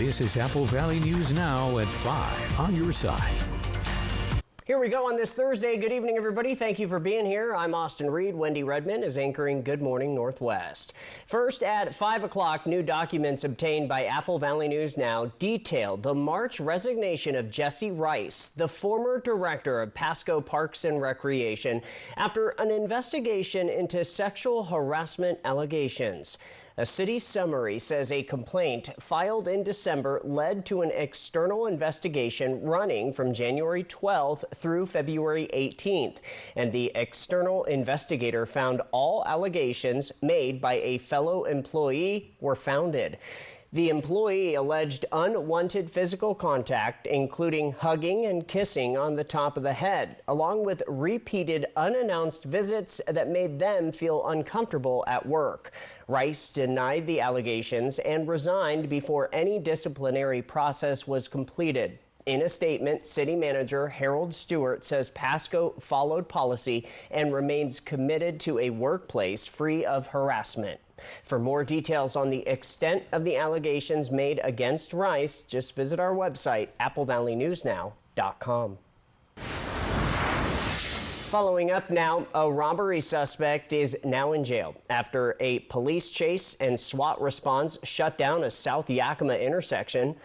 This is Apple Valley News Now at 5 on your side. Here we go on this Thursday. Good evening, everybody. Thank you for being here. I'm Austin Reed. Wendy Redman is anchoring Good Morning Northwest. First, at 5 o'clock, new documents obtained by Apple Valley News Now detailed the March resignation of Jesse Rice, the former director of Pasco Parks and Recreation, after an investigation into sexual harassment allegations. A city summary says a complaint filed in December led to an external investigation running from January 12th through February 18th, and the external investigator found all allegations made by a fellow employee were founded. The employee alleged unwanted physical contact, including hugging and kissing on the top of the head, along with repeated unannounced visits that made them feel uncomfortable at work. Rice denied the allegations and resigned before any disciplinary process was completed. In a statement, City Manager Harold Stewart says Pasco followed policy and remains committed to a workplace free of harassment. For more details on the extent of the allegations made against Rice, just visit our website, applevalleynewsnow.com. Following up now, a robbery suspect is now in jail after a police chase and SWAT response shut down a South Yakima intersection.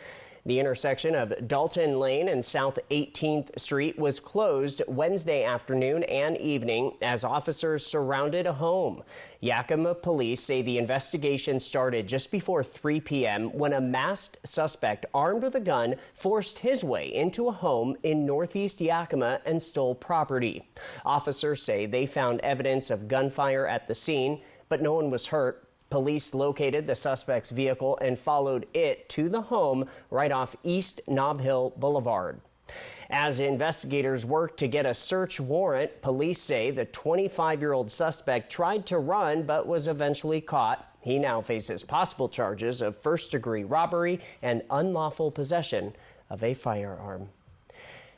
The intersection of Dalton Lane and South 18th Street was closed Wednesday afternoon and evening as officers surrounded a home. Yakima police say the investigation started just before 3 p.m. when a masked suspect armed with a gun forced his way into a home in northeast Yakima and stole property. Officers say they found evidence of gunfire at the scene, but no one was hurt. Police located the suspect's vehicle and followed it to the home right off East Nob Hill Boulevard. As investigators worked to get a search warrant, police say the 25-year-old suspect tried to run but was eventually caught. He now faces possible charges of first-degree robbery and unlawful possession of a firearm.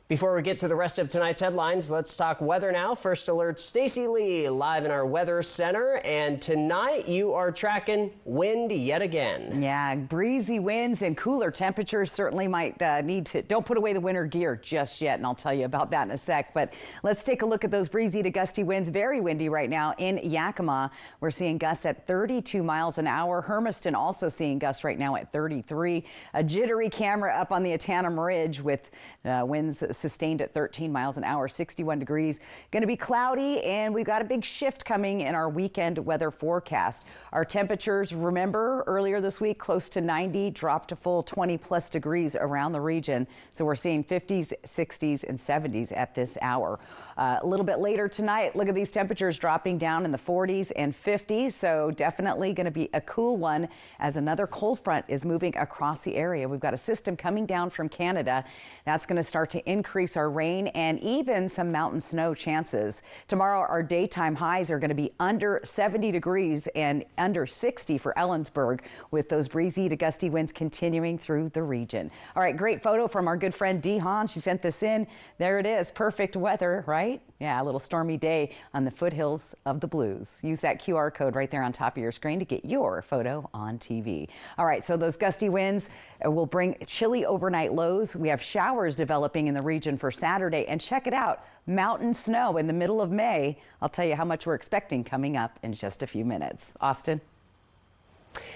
Before we get to the rest of tonight's headlines, let's talk weather now. First Alert, Stacy Lee live in our weather center. And tonight you are tracking wind yet again. Yeah, breezy winds and cooler temperatures certainly might need to, don't put away the winter gear just yet. And I'll tell you about that in a sec. But let's take a look at those breezy to gusty winds. Very windy right now in Yakima. We're seeing gusts at 32 miles an hour. Hermiston also seeing gusts right now at 33. A jittery camera up on the Atanum Ridge with winds sustained at 13 miles an hour, 61 degrees. Going to be cloudy, and we've got a big shift coming in our weekend weather forecast. Our temperatures, remember, earlier this week, close to 90, dropped to full 20-plus degrees around the region. So we're seeing 50s, 60s, and 70s at this hour. A little bit later tonight, look at these temperatures dropping down in the 40s and 50s. So definitely going to be a cool one as another cold front is moving across the area. We've got a system coming down from Canada. That's going to start to increase our rain and even some mountain snow chances. Tomorrow, our daytime highs are going to be under 70 degrees and under 60 for Ellensburg, with those breezy to gusty winds continuing through the region. All right, great photo from our good friend Dee Hahn. She sent this in. There it is. Perfect weather, right? Yeah, a little stormy day on the foothills of the Blues. Use that QR code right there on top of your screen to get your photo on TV. All right, so those gusty winds will bring chilly overnight lows. We have showers developing in the region for Saturday, and check it out, mountain snow in the middle of May. I'll tell you how much we're expecting coming up in just a few minutes. Austin?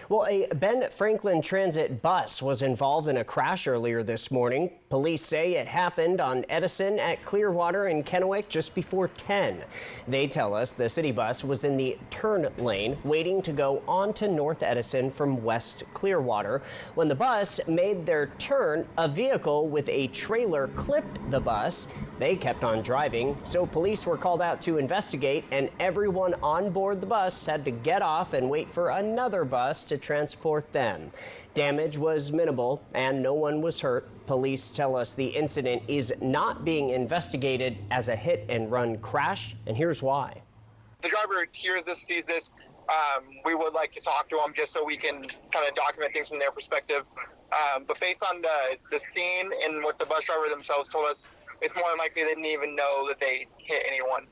Well, a Ben Franklin Transit bus was involved in a crash earlier this morning. Police say it happened on Edison at Clearwater in Kennewick just before 10. They tell us the city bus was in the turn lane waiting to go on to North Edison from West Clearwater. When the bus made their turn, a vehicle with a trailer clipped the bus. They kept on driving, so police were called out to investigate, and everyone on board the bus had to get off and wait for another bus to transport them. Damage was minimal and no one was hurt. Police tell us the incident is not being investigated as a hit and run crash, and here's why. The driver hears this, sees this. We would like to talk to them just so we can kind of document things from their perspective. But based on the scene and what the bus driver themselves told us, it's more than likely they didn't even know that they hit anyone.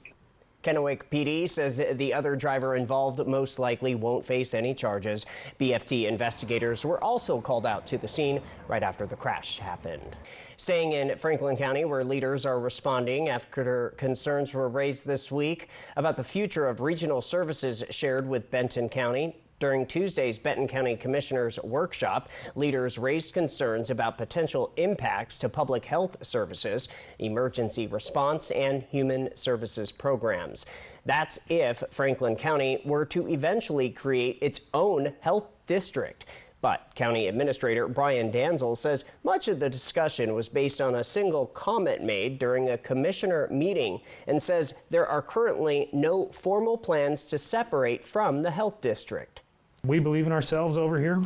Kennewick PD says the other driver involved most likely won't face any charges. BFT investigators were also called out to the scene right after the crash happened. Staying in Franklin County, where leaders are responding after concerns were raised this week about the future of regional services shared with Benton County. During Tuesday's Benton County Commissioners Workshop, leaders raised concerns about potential impacts to public health services, emergency response, and human services programs. That's if Franklin County were to eventually create its own health district. But County Administrator Brian Danzel says much of the discussion was based on a single comment made during a commissioner meeting, and says there are currently no formal plans to separate from the health district. We believe in ourselves over here.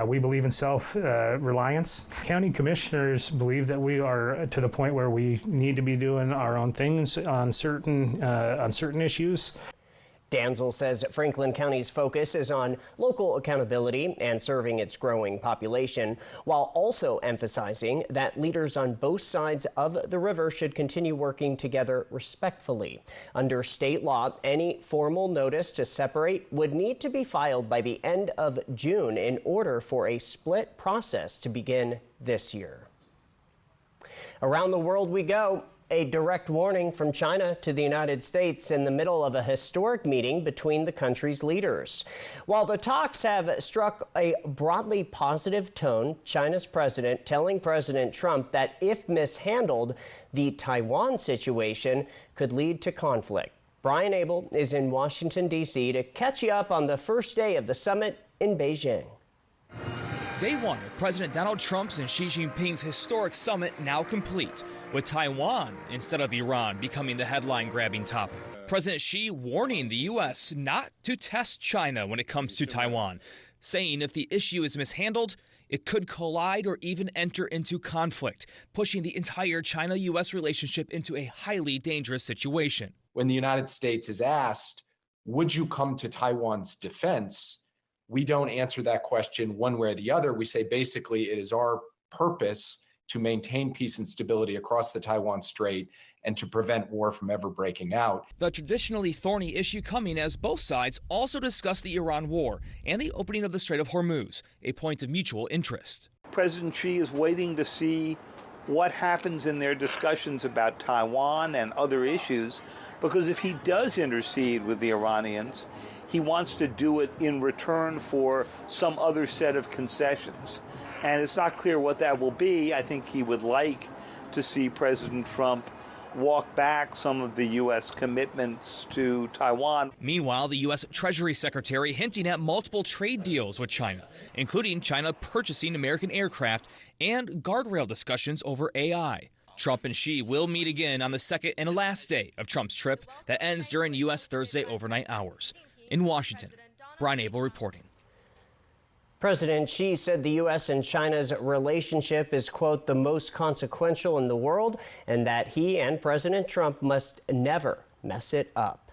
We believe in self-reliance. County commissioners believe that we are to the point where we need to be doing our own things on certain issues. Danzel says Franklin County's focus is on local accountability and serving its growing population, while also emphasizing that leaders on both sides of the river should continue working together respectfully. Under state law, any formal notice to separate would need to be filed by the end of June in order for a split process to begin this year. Around the world we go. A direct warning from China to the United States in the middle of a historic meeting between the country's leaders. While the talks have struck a broadly positive tone, China's president telling President Trump that if mishandled, the Taiwan situation could lead to conflict. Brian Abel is in Washington, D.C. to catch you up on the first day of the summit in Beijing. Day one of President Donald Trump's and Xi Jinping's historic summit now complete, with Taiwan instead of Iran becoming the headline-grabbing topic. President Xi warning the U.S. not to test China when it comes to Taiwan, saying if the issue is mishandled, it could collide or even enter into conflict, pushing the entire China-U.S. relationship into a highly dangerous situation. When the United States is asked, would you come to Taiwan's defense? We don't answer that question one way or the other. We say basically it is our purpose to maintain peace and stability across the Taiwan Strait and to prevent war from ever breaking out. The traditionally thorny issue coming as both sides also discuss the Iran war and the opening of the Strait of Hormuz, a point of mutual interest. President Xi is waiting to see what happens in their discussions about Taiwan and other issues, because if he does intercede with the Iranians, he wants to do it in return for some other set of concessions. And it's not clear what that will be. I think he would like to see President Trump walk back some of the U.S. commitments to Taiwan. Meanwhile, the U.S. Treasury Secretary hinting at multiple trade deals with China, including China purchasing American aircraft and guardrail discussions over AI. Trump and Xi will meet again on the second and last day of Trump's trip that ends during U.S. Thursday overnight hours. In Washington, Brian Abel reporting. President Xi said the U.S. and China's relationship is, quote, the most consequential in the world, and that he and President Trump must never mess it up.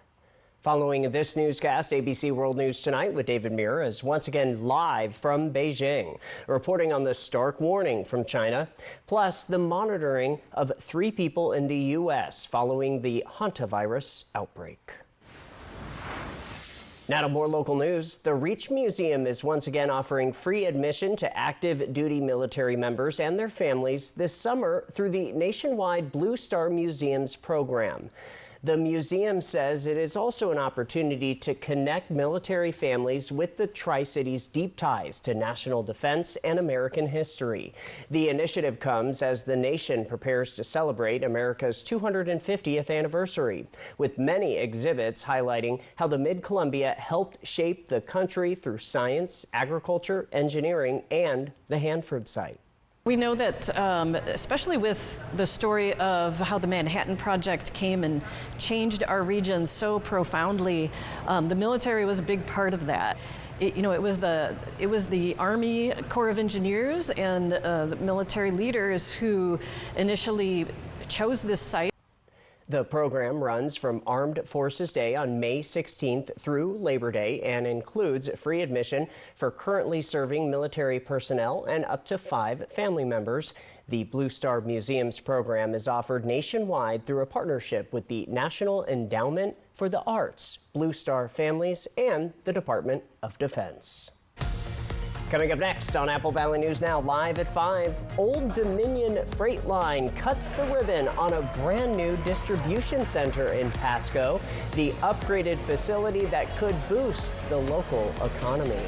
Following this newscast, ABC World News Tonight with David Muir is once again live from Beijing, reporting on the stark warning from China, plus the monitoring of 3 people in the U.S. following the hantavirus outbreak. Now to more local news. The Reach Museum is once again offering free admission to active duty military members and their families this summer through the nationwide Blue Star Museums program. The museum says it is also an opportunity to connect military families with the Tri-Cities' deep ties to national defense and American history. The initiative comes as the nation prepares to celebrate America's 250th anniversary, with many exhibits highlighting how the Mid-Columbia helped shape the country through science, agriculture, engineering, and the Hanford site. We know that, especially with the story of how the Manhattan Project came and changed our region so profoundly, the military was a big part of that. It was the Army Corps of Engineers and the military leaders who initially chose this site. The program runs from Armed Forces Day on May 16th through Labor Day and includes free admission for currently serving military personnel and up to 5 family members. The Blue Star Museums program is offered nationwide through a partnership with the National Endowment for the Arts, Blue Star Families, and the Department of Defense. Coming up next on Apple Valley News Now, live at 5, Old Dominion Freight Line cuts the ribbon on a brand new distribution center in Pasco, the upgraded facility that could boost the local economy.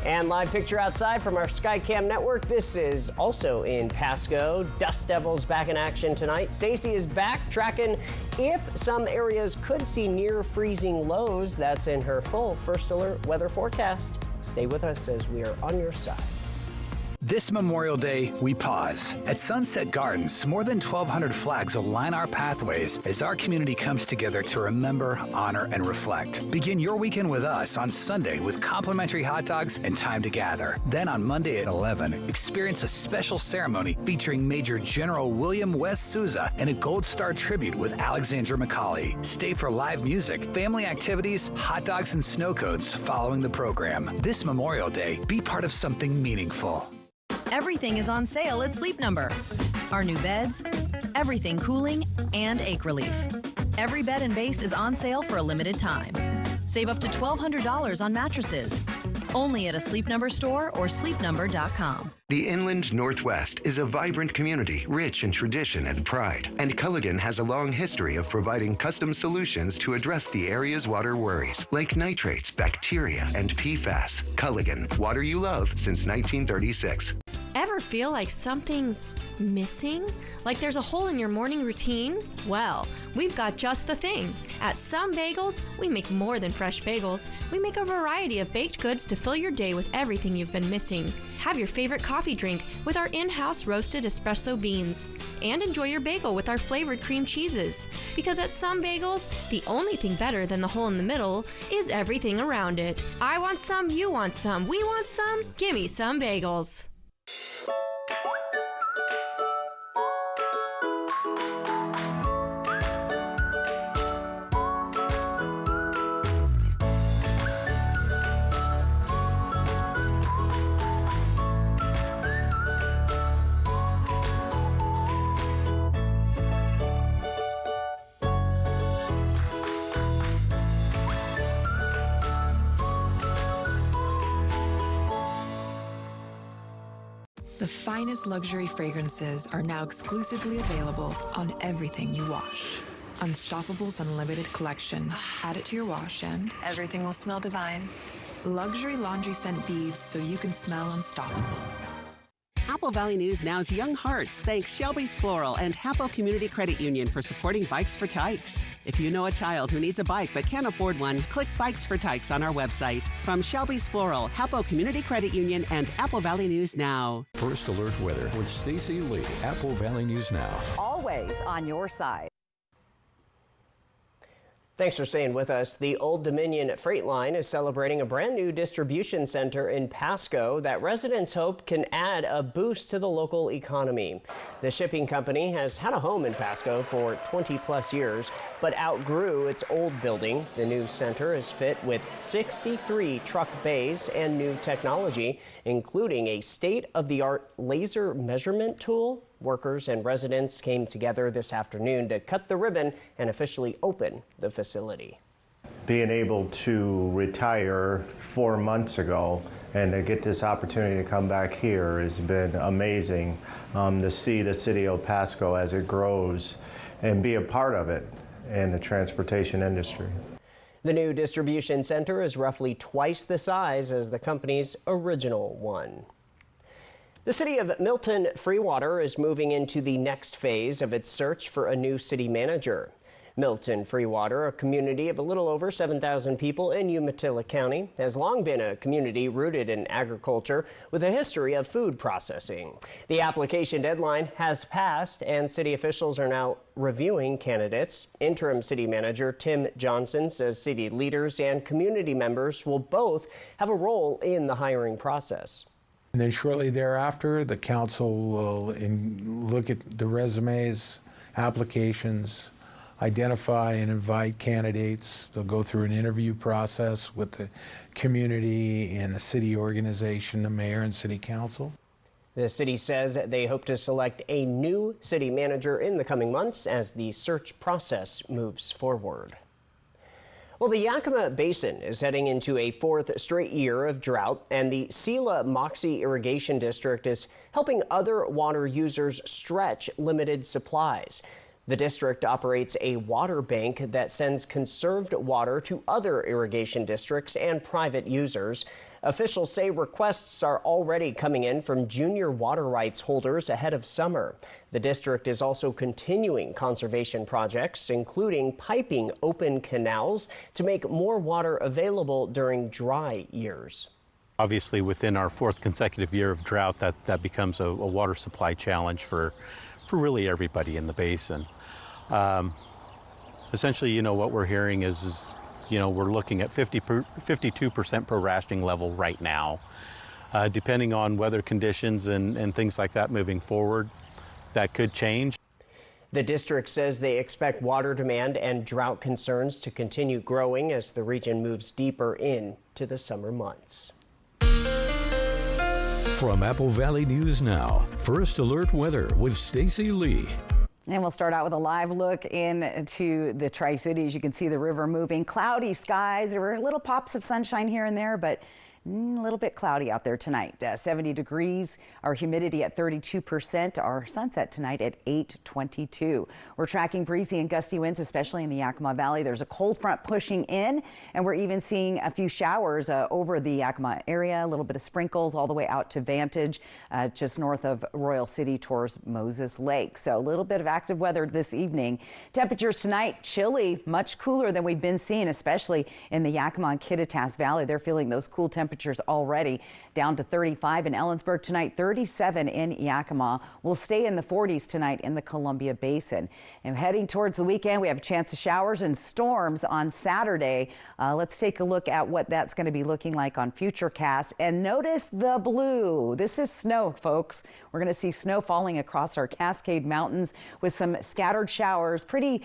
And live picture outside from our Skycam network. This is also in Pasco. Dust Devils back in action tonight. Stacy is back tracking if some areas could see near freezing lows. That's in her full First Alert weather forecast. Stay with us as we are on your side. This Memorial Day, we pause. At Sunset Gardens, more than 1,200 flags align our pathways as our community comes together to remember, honor, and reflect. Begin your weekend with us on Sunday with complimentary hot dogs and time to gather. Then on Monday at 11, experience a special ceremony featuring Major General William West Sousa and a Gold Star tribute with Alexandra Macaulay. Stay for live music, family activities, hot dogs, and snow cones following the program. This Memorial Day, be part of something meaningful. Everything is on sale at Sleep Number. Our new beds, everything cooling, and ache relief. Every bed and base is on sale for a limited time. Save up to $1,200 on mattresses. Only at a Sleep Number store or sleepnumber.com. The Inland Northwest is a vibrant community rich in tradition and pride, and Culligan has a long history of providing custom solutions to address the area's water worries, like nitrates, bacteria, and PFAS. Culligan, water you love since 1936. Ever feel like something's missing? Like there's a hole in your morning routine? Well, we've got just the thing. At Some Bagels, we make more than fresh bagels. We make a variety of baked goods to fill your day with everything you've been missing. Have your favorite coffee drink with our in-house roasted espresso beans. And enjoy your bagel with our flavored cream cheeses. Because at Some Bagels, the only thing better than the hole in the middle is everything around it. I want some, you want some, we want some, gimme Some Bagels. The finest luxury fragrances are now exclusively available on everything you wash. Unstoppable's Unlimited Collection. Add it to your wash and everything will smell divine. Luxury laundry scent beads so you can smell unstoppable. Apple Valley News Now's Young Hearts thanks Shelby's Floral and Hapo Community Credit Union for supporting Bikes for Tykes. If you know a child who needs a bike but can't afford one, click Bikes for Tykes on our website. From Shelby's Floral, Hapo Community Credit Union, and Apple Valley News Now. First Alert Weather with Stacy Lee, Apple Valley News Now. Always on your side. Thanks for staying with us. The Old Dominion Freight Line is celebrating a brand new distribution center in Pasco that residents hope can add a boost to the local economy. The shipping company has had a home in Pasco for 20-plus years, but outgrew its old building. The new center is fit with 63 truck bays and new technology, including a state-of-the-art laser measurement tool. Workers and residents came together this afternoon to cut the ribbon and officially open the facility. Being able to retire 4 months ago and to get this opportunity to come back here has been amazing. To see the city of Pasco as it grows and be a part of it in the transportation industry. The new distribution center is roughly twice the size as the company's original one. The city of Milton Freewater is moving into the next phase of its search for a new city manager. Milton Freewater, a community of a little over 7,000 people in Umatilla County, has long been a community rooted in agriculture with a history of food processing. The application deadline has passed and city officials are now reviewing candidates. Interim city manager Tim Johnson says city leaders and community members will both have a role in the hiring process. And then shortly thereafter, the council will look at the resumes, applications, identify and invite candidates. They'll go through an interview process with the community and the city organization, the mayor and city council. The city says they hope to select a new city manager in the coming months as the search process moves forward. Well, the Yakima Basin is heading into a fourth straight year of drought, and the Sela Moxie Irrigation District is helping other water users stretch limited supplies. The district operates a water bank that sends conserved water to other irrigation districts and private users. Officials say requests are already coming in from junior water rights holders ahead of summer. The district is also continuing conservation projects, including piping open canals to make more water available during dry years. Obviously, within our fourth consecutive year of drought, that becomes a water supply challenge for really everybody in the basin. Essentially, what we're hearing is we're looking at 52% per rationing level right now. Depending on weather conditions and things like that moving forward, that could change. The district says they expect water demand and drought concerns to continue growing as the region moves deeper into the summer months. From Apple Valley News Now, First Alert Weather with Stacy Lee. And we'll start out with a live look into the Tri-Cities. You can see the river moving. Cloudy skies. There were little pops of sunshine here and there, but a little bit cloudy out there tonight. 70 degrees, our humidity at 32%, our sunset tonight at 8:22. We're tracking breezy and gusty winds, especially in the Yakima Valley. There's a cold front pushing in, and we're even seeing a few showers over the Yakima area, a little bit of sprinkles all the way out to Vantage, just north of Royal City towards Moses Lake. So a little bit of active weather this evening. Temperatures tonight, chilly, much cooler than we've been seeing, especially in the Yakima and Kittitas Valley. They're feeling those cool temperatures already, down to 35 in Ellensburg tonight, 37 in Yakima. We'll stay in the 40s tonight in the Columbia Basin. And heading towards the weekend, we have a chance of showers and storms on Saturday. Let's take a look at what that's going to be looking like on Futurecast. And notice the blue. This is snow, folks. We're going to see snow falling across our Cascade Mountains with some scattered showers. Pretty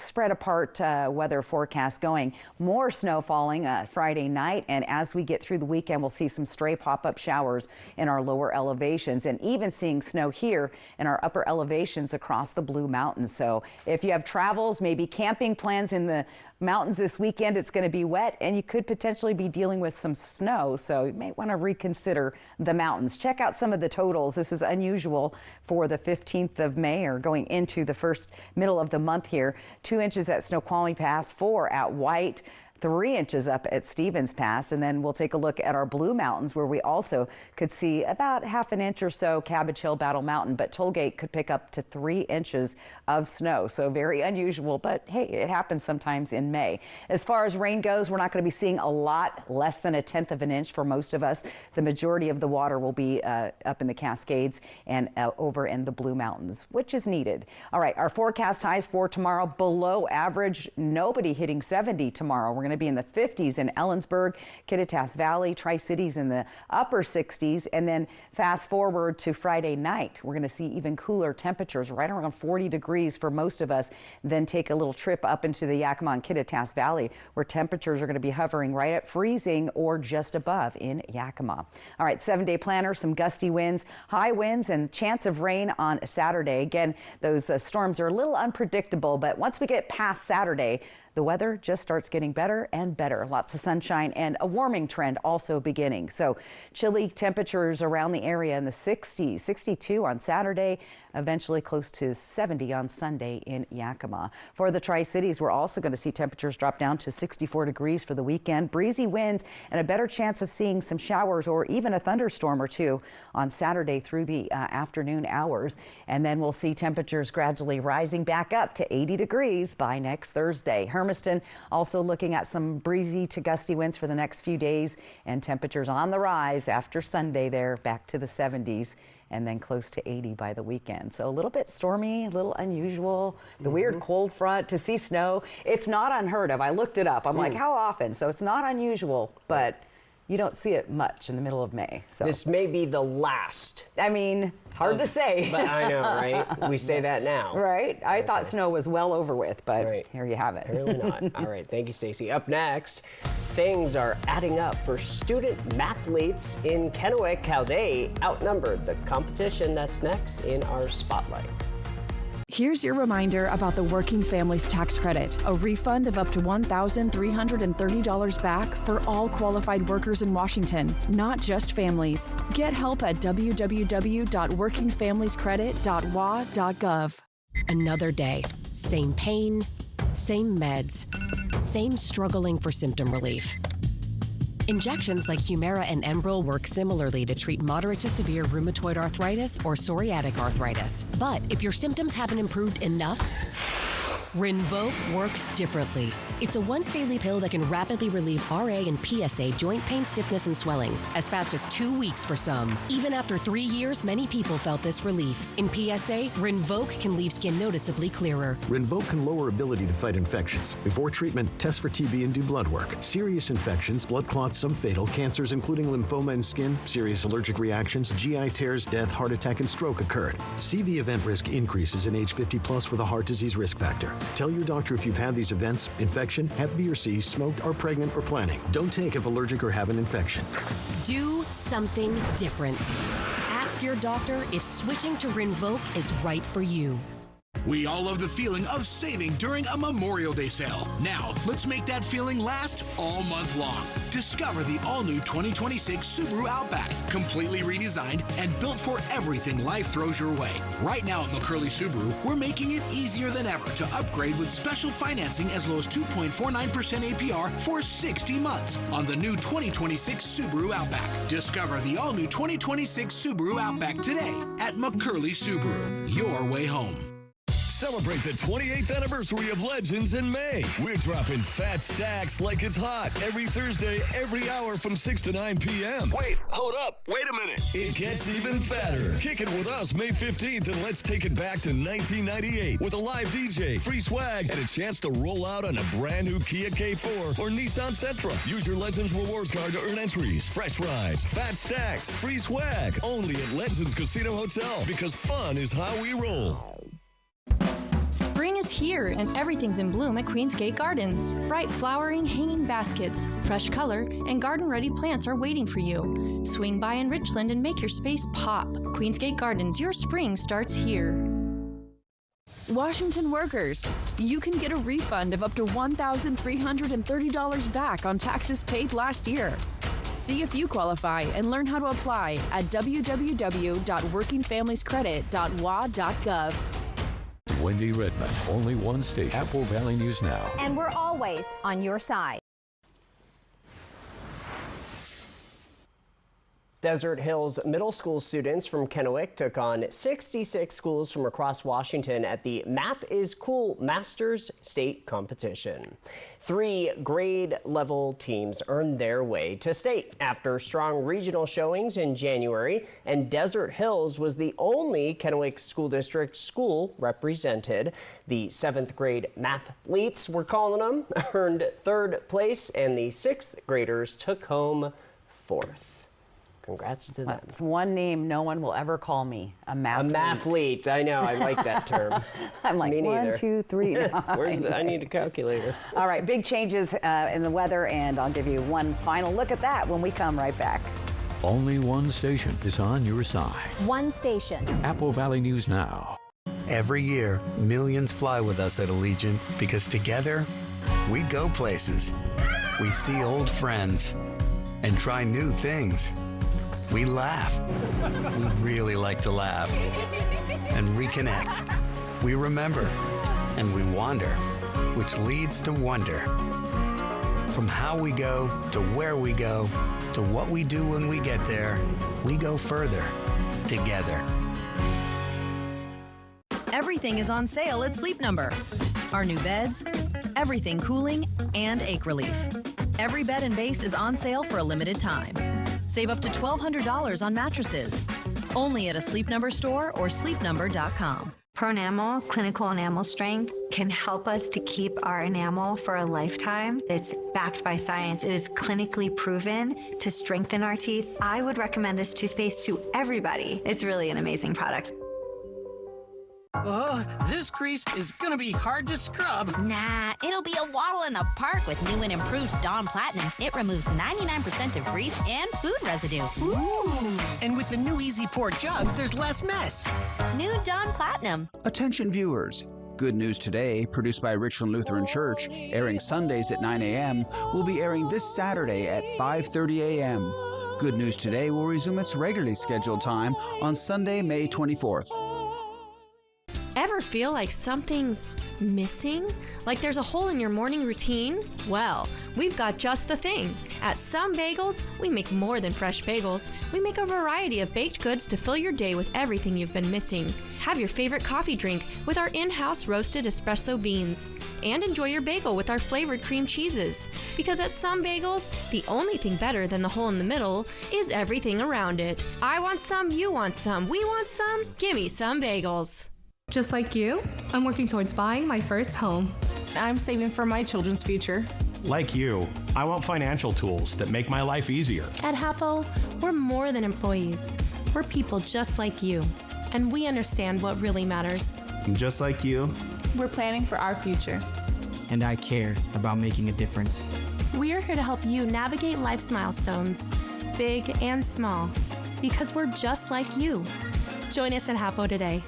spread apart weather forecast going. More snow falling Friday night, and as we get through the weekend, we'll see some stray pop-up showers in our lower elevations, and even seeing snow here in our upper elevations across the Blue Mountains. So if you have travels, maybe camping plans in the mountains this weekend, it's going to be wet, and you could potentially be dealing with some snow, so you may want to reconsider the mountains. Check out some of the totals. This is unusual for the 15th of May, or going into the first middle of the month here. 2 inches at Snoqualmie Pass, 4 at White, 3 inches up at Stevens Pass, and then we'll take a look at our Blue Mountains, where we also could see about ½ an inch or so, Cabbage Hill, Battle Mountain, but Tollgate could pick up to 3 inches of snow. So very unusual, but hey, it happens sometimes in May. As far as rain goes, we're not going to be seeing a lot, less than 1/10 of an inch for most of us. The majority of the water will be up in the Cascades and over in the Blue Mountains, which is needed. All right, our forecast highs for tomorrow, below average. Nobody hitting 70 tomorrow. We're going to be in the 50s in Ellensburg, Kittitas Valley, Tri-Cities in the upper 60s, and then fast forward to Friday night, we're going to see even cooler temperatures, right around 40 degrees for most of us. Then take a little trip up into the Yakima and Kittitas Valley, where temperatures are going to be hovering right at freezing or just above in Yakima. All right, 7-day planner, some gusty winds, high winds, and chance of rain on Saturday. Again, those storms are a little unpredictable, but once we get past Saturday, the weather just starts getting better and better. Lots of sunshine and a warming trend also beginning. So chilly temperatures around the area in the 60s, 62 on Saturday, eventually close to 70 on Sunday in Yakima. For the Tri-Cities, we're also going to see temperatures drop down to 64 degrees for the weekend. Breezy winds and a better chance of seeing some showers or even a thunderstorm or two on Saturday through the afternoon hours. And then we'll see temperatures gradually rising back up to 80 degrees by next Thursday. Hermiston also looking at some breezy to gusty winds for the next few days, and temperatures on the rise after Sunday there, back to the 70s. And then close to 80 by the weekend. So a little bit stormy, a little unusual, the weird cold front, to see snow. It's not unheard of. I looked it up. I'm like, how often? So it's not unusual, but you don't see it much in the middle of May. So this may be the last. I mean, hard to say. But I know, right? We say that now. Right? I thought snow was well over with, but here you have it. Apparently not. All right. Thank you, Stacy. Up next, things are adding up for student mathletes in Kennewick, how they outnumbered the competition. That's next in our Spotlight. Here's your reminder about the Working Families Tax Credit, a refund of up to $1,330 back for all qualified workers in Washington, not just families. Get help at www.workingfamiliescredit.wa.gov. Another day, same pain, same meds, same struggling for symptom relief. Injections like Humira and Enbrel work similarly to treat moderate to severe rheumatoid arthritis or psoriatic arthritis. But if your symptoms haven't improved enough, Rinvoq works differently. It's a once-daily pill that can rapidly relieve RA and PSA joint pain, stiffness, and swelling, as fast as 2 weeks for some. Even after 3 years, many people felt this relief. In PSA, Rinvoq can leave skin noticeably clearer. Rinvoq can lower ability to fight infections. Before treatment, test for TB and do blood work. Serious infections, blood clots, some fatal, cancers including lymphoma and skin, serious allergic reactions, GI tears, death, heart attack, and stroke occurred. CV event risk increases in age 50 plus with a heart disease risk factor. Tell your doctor if you've had these events, infection, Hep B or C, smoked, are pregnant, or planning. Don't take if allergic or have an infection. Do something different. Ask your doctor if switching to Rinvoq is right for you. We all love the feeling of saving during a Memorial Day sale. Now, let's make that feeling last all month long. Discover the all-new 2026 Subaru Outback, completely redesigned and built for everything life throws your way. Right now at McCurley Subaru, we're making it easier than ever to upgrade with special financing as low as 2.49% APR for 60 months on the new 2026 Subaru Outback. Discover the all-new 2026 Subaru Outback today at McCurley Subaru, your way home. Celebrate the 28th anniversary of Legends in May. We're dropping fat stacks like it's hot every Thursday, every hour from 6 to 9 p.m. Wait, hold up. Wait a minute. It gets even fatter. Kick it with us May 15th and let's take it back to 1998 with a live DJ, free swag, and a chance to roll out on a brand new Kia K4 or Nissan Sentra. Use your Legends rewards card to earn entries, fresh rides, fat stacks, free swag. Only at Legends Casino Hotel, because fun is how we roll. Spring is here and everything's in bloom at Queensgate Gardens. Bright flowering hanging baskets, fresh color, and garden-ready plants are waiting for you. Swing by in Richland and make your space pop. Queensgate Gardens, your spring starts here. Washington workers, you can get a refund of up to $1,330 back on taxes paid last year. See if you qualify and learn how to apply at www.workingfamiliescredit.wa.gov. Wendy Redmond, only one station, Apple Valley News Now. And we're always on your side. Desert Hills Middle School students from Kennewick took on 66 schools from across Washington at the Math is Cool Masters State Competition. 3 grade-level teams earned their way to state after strong regional showings in January, and Desert Hills was the only Kennewick School District school represented. The 7th grade mathletes, we're calling them, earned 3rd place, and the 6th graders took home 4th. Congrats to them. That's one name no one will ever call me, a mathlete. A mathlete. I know. I like that term. I'm like, me 1, 2, 3, 9. I need a calculator. All right, big changes in the weather, and I'll give you one final look at that when we come right back. Only one station is on your side. One station. Apple Valley News Now. Every year, millions fly with us at Allegiant because together, we go places. We see old friends and try new things. We laugh. We really like to laugh. And reconnect. We remember. And we wander, which leads to wonder. From how we go to where we go to what we do when we get there, we go further together. Everything is on sale at Sleep Number. Our new beds, everything cooling, and ache relief. Every bed and base is on sale for a limited time. Save up to $1,200 on mattresses. Only at a Sleep Number store or sleepnumber.com. Pronamel, clinical enamel strength, can help us to keep our enamel for a lifetime. It's backed by science. It is clinically proven to strengthen our teeth. I would recommend this toothpaste to everybody. It's really an amazing product. This grease is gonna be hard to scrub. Nah, it'll be a waddle in the park with new and improved Dawn Platinum. It removes 99% of grease and food residue. Ooh! And with the new Easy Pour jug, there's less mess. New Dawn Platinum. Attention viewers. Good News Today, produced by Richland Lutheran Church, airing Sundays at 9 a.m., will be airing this Saturday at 5:30 a.m. Good News Today will resume its regularly scheduled time on Sunday, May 24th. Ever feel like something's missing? Like there's a hole in your morning routine? Well, we've got just the thing. At Some Bagels, we make more than fresh bagels. We make a variety of baked goods to fill your day with everything you've been missing. Have your favorite coffee drink with our in-house roasted espresso beans. And enjoy your bagel with our flavored cream cheeses. Because at Some Bagels, the only thing better than the hole in the middle is everything around it. I want some, you want some, we want some. Gimme Some Bagels. Just like you, I'm working towards buying my first home. I'm saving for my children's future. Like you, I want financial tools that make my life easier. At Hapo, we're more than employees. We're people just like you, and we understand what really matters. And just like you, we're planning for our future. And I care about making a difference. We are here to help you navigate life's milestones, big and small, because we're just like you. Join us at Hapo today.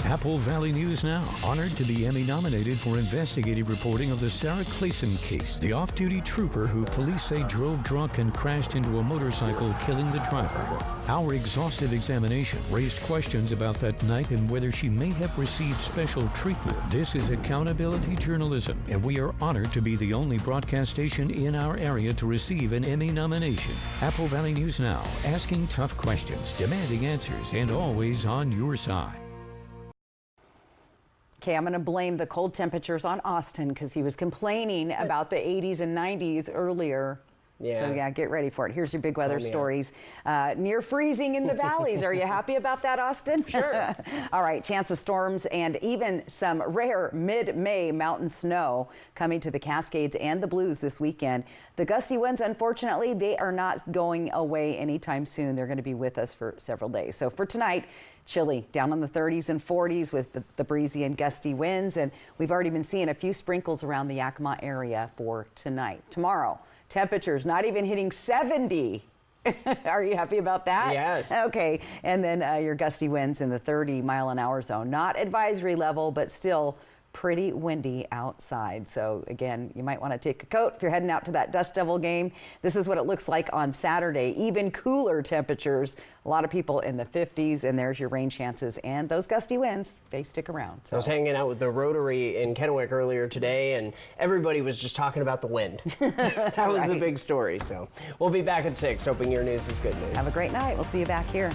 Apple Valley News Now, honored to be Emmy nominated for investigative reporting of the Sarah Clayson case, the off-duty trooper who police say drove drunk and crashed into a motorcycle, killing the driver. Our exhaustive examination raised questions about that night and whether she may have received special treatment. This is accountability journalism, and we are honored to be the only broadcast station in our area to receive an Emmy nomination. Apple Valley News Now, asking tough questions, demanding answers, and always on your side. Okay, I'm going to blame the cold temperatures on Austin because he was complaining about the 80s and 90s earlier. Yeah. So yeah, get ready for it. Here's your big weather stories. Near freezing in the valleys. Are you happy about that, Austin? Sure. All right, chance of storms and even some rare mid-May mountain snow coming to the Cascades and the Blues this weekend. The gusty winds, unfortunately, they are not going away anytime soon. They're going to be with us for several days. So for tonight, chilly, down in the 30s and 40s with the breezy and gusty winds. And we've already been seeing a few sprinkles around the Yakima area for tonight. Tomorrow, temperatures not even hitting 70. Are you happy about that? Yes. Okay. And then your gusty winds in the 30-mile-an-hour zone. Not advisory level, but still pretty windy outside. So again, you might want to take a coat if you're heading out to that Dust Devil game. This is what it looks like on Saturday. Even cooler temperatures. A lot of people in the 50s, and there's your rain chances. And those gusty winds, they stick around. So. I was hanging out with the Rotary in Kennewick earlier today, and everybody was just talking about the wind. That was the big story. So we'll be back at 6, hoping your news is good news. Have a great night. We'll see you back here.